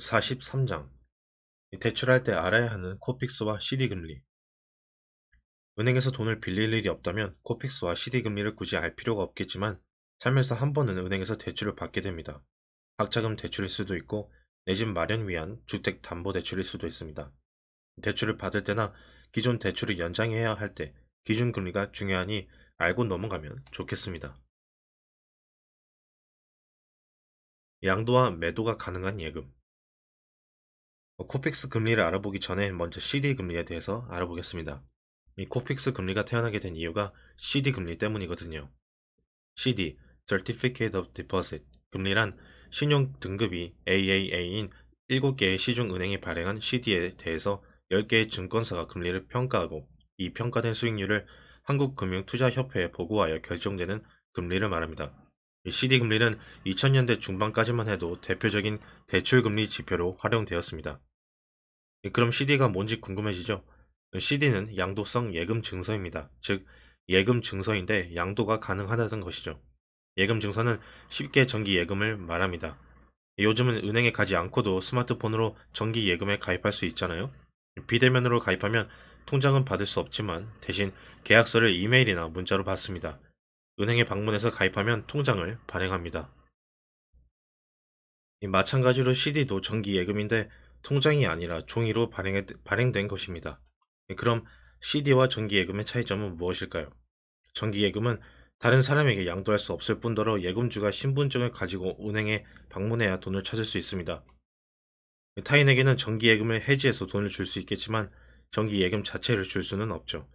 43장 대출할 때 알아야 하는 코픽스와 CD금리. 은행에서 돈을 빌릴 일이 없다면 코픽스와 CD금리를 굳이 알 필요가 없겠지만 살면서 한 번은 은행에서 대출을 받게 됩니다. 학자금 대출일 수도 있고 내 집 마련 위한 주택담보대출일 수도 있습니다. 대출을 받을 때나 기존 대출을 연장해야 할 때 기준금리가 중요하니 알고 넘어가면 좋겠습니다. 양도와 매도가 가능한 예금. 코픽스 금리를 알아보기 전에 먼저 CD 금리에 대해서 알아보겠습니다. 이 코픽스 금리가 태어나게 된 이유가 CD 금리 때문이거든요. CD, Certificate of Deposit 금리란 신용 등급이 AAA인 7개의 시중은행이 발행한 CD에 대해서 10개의 증권사가 금리를 평가하고 이 평가된 수익률을 한국금융투자협회에 보고하여 결정되는 금리를 말합니다. 이 CD 금리는 2000년대 중반까지만 해도 대표적인 대출금리 지표로 활용되었습니다. 그럼 CD가 뭔지 궁금해지죠? CD는 양도성 예금 증서입니다. 즉, 예금 증서인데 양도가 가능하다는 것이죠. 예금 증서는 쉽게 정기 예금을 말합니다. 요즘은 은행에 가지 않고도 스마트폰으로 정기 예금에 가입할 수 있잖아요. 비대면으로 가입하면 통장은 받을 수 없지만 대신 계약서를 이메일이나 문자로 받습니다. 은행에 방문해서 가입하면 통장을 발행합니다. 마찬가지로 CD도 정기 예금인데 통장이 아니라 종이로 발행된 것입니다. 그럼 CD와 정기 예금의 차이점은 무엇일까요? 정기 예금은 다른 사람에게 양도할 수 없을 뿐더러 예금주가 신분증을 가지고 은행에 방문해야 돈을 찾을 수 있습니다. 타인에게는 정기 예금을 해지해서 돈을 줄 수 있겠지만 정기 예금 자체를 줄 수는 없죠.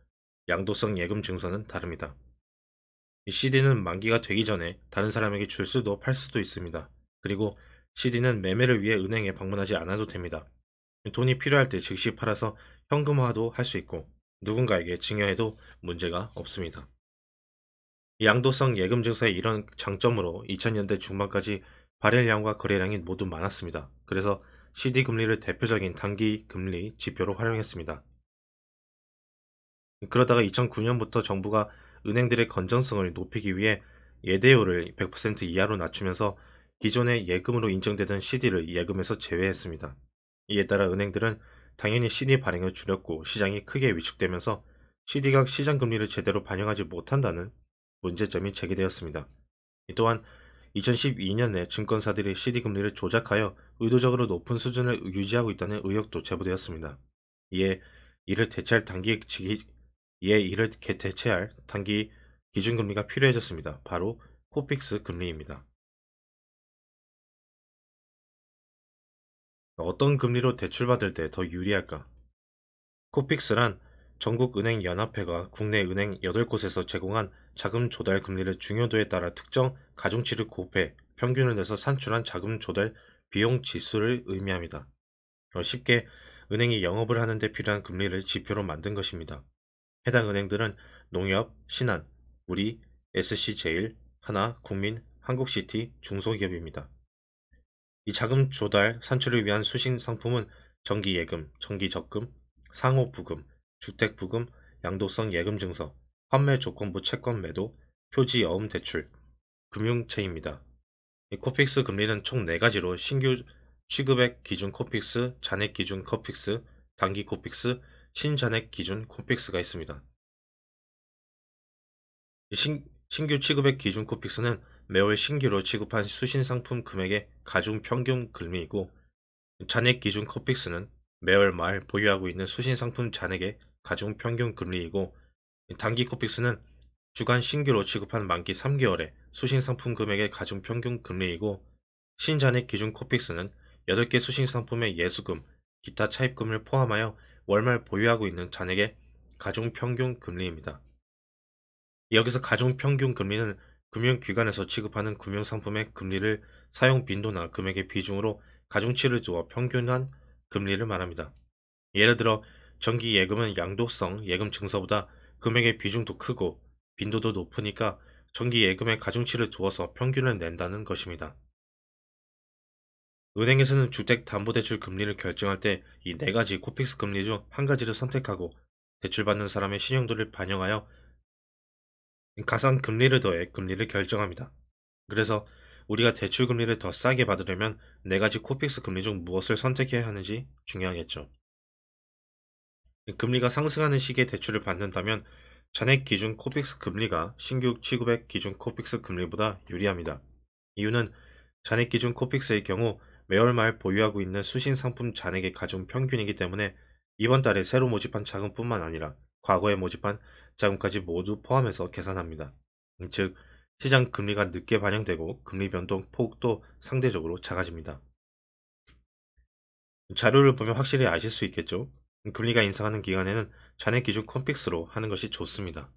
양도성 예금 증서는 다릅니다. 이 CD는 만기가 되기 전에 다른 사람에게 줄 수도 팔 수도 있습니다. 그리고 CD는 매매를 위해 은행에 방문하지 않아도 됩니다. 돈이 필요할 때 즉시 팔아서 현금화도 할 수 있고 누군가에게 증여해도 문제가 없습니다. 양도성 예금 증서의 이런 장점으로 2000년대 중반까지 발행량과 거래량이 모두 많았습니다. 그래서 CD 금리를 대표적인 단기 금리 지표로 활용했습니다. 그러다가 2009년부터 정부가 은행들의 건전성을 높이기 위해 예대율을 100% 이하로 낮추면서 기존의 예금으로 인정되던 CD를 예금에서 제외했습니다. 이에 따라 은행들은 당연히 CD 발행을 줄였고 시장이 크게 위축되면서 CD가 시장 금리를 제대로 반영하지 못한다는 문제점이 제기되었습니다. 또한 2012년에 증권사들이 CD 금리를 조작하여 의도적으로 높은 수준을 유지하고 있다는 의혹도 제보되었습니다. 이에 이를 대체할 단기 대체할 단기 기준금리가 필요해졌습니다. 바로 코픽스 금리입니다. 어떤 금리로 대출받을 때 더 유리할까? 코픽스란 전국은행연합회가 국내 은행 8곳에서 제공한 자금 조달 금리를 중요도에 따라 특정 가중치를 곱해 평균을 내서 산출한 자금 조달 비용 지수를 의미합니다. 쉽게 은행이 영업을 하는 데 필요한 금리를 지표로 만든 것입니다. 해당 은행들은 농협, 신한, 우리, SC제일, 하나, 국민, 한국시티, 중소기업입니다. 이 자금 조달, 산출을 위한 수신 상품은 정기예금, 정기적금, 상호부금, 주택부금, 양도성 예금증서, 환매조건부 채권 매도, 표지어음 대출, 금융채입니다. 이 코픽스 금리는 총 4가지로 신규 취급액 기준 코픽스, 잔액 기준 코픽스, 단기 코픽스, 신잔액 기준 코픽스가 있습니다. 신규 취급액 기준 코픽스는 매월 신규로 취급한 수신 상품 금액의 가중 평균 금리이고 잔액 기준 코픽스는 매월 말 보유하고 있는 수신 상품 잔액의 가중 평균 금리이고 단기 코픽스는 주간 신규로 취급한 만기 3개월의 수신 상품 금액의 가중 평균 금리이고 신잔액 기준 코픽스는 8개 수신 상품의 예수금, 기타 차입금을 포함하여 월말 보유하고 있는 잔액의 가중 평균 금리입니다. 여기서 가중평균 금리는 금융기관에서 취급하는 금융상품의 금리를 사용 빈도나 금액의 비중으로 가중치를 두어 평균한 금리를 말합니다. 예를 들어 정기 예금은 양도성 예금 증서보다 금액의 비중도 크고 빈도도 높으니까 정기 예금의 가중치를 두어서 평균을 낸다는 것입니다. 은행에서는 주택담보대출 금리를 결정할 때 이 4가지 코픽스 금리 중 한 가지를 선택하고 대출받는 사람의 신용도를 반영하여 가산 금리를 더해 금리를 결정합니다. 그래서 우리가 대출 금리를 더 싸게 받으려면 네 가지 코픽스 금리 중 무엇을 선택해야 하는지 중요하겠죠. 금리가 상승하는 시기에 대출을 받는다면 잔액 기준 코픽스 금리가 신규 취급액 기준 코픽스 금리보다 유리합니다. 이유는 잔액 기준 코픽스의 경우 매월 말 보유하고 있는 수신 상품 잔액의 가중 평균이기 때문에 이번 달에 새로 모집한 자금뿐만 아니라 과거에 모집한 자금까지 모두 포함해서 계산합니다. 즉, 시장 금리가 늦게 반영되고 금리 변동 폭도 상대적으로 작아집니다. 자료를 보면 확실히 아실 수 있겠죠? 금리가 인상하는 기간에는 잔액 기준 컴픽스로 하는 것이 좋습니다.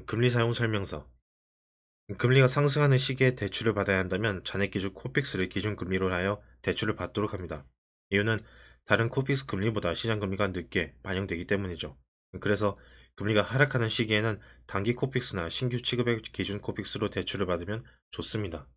금리 사용 설명서. 금리가 상승하는 시기에 대출을 받아야 한다면 잔액 기준 코픽스를 기준 금리로 하여 대출을 받도록 합니다. 이유는 다른 코픽스 금리보다 시장 금리가 늦게 반영되기 때문이죠. 그래서 금리가 하락하는 시기에는 단기 코픽스나 신규 취급액 기준 코픽스로 대출을 받으면 좋습니다.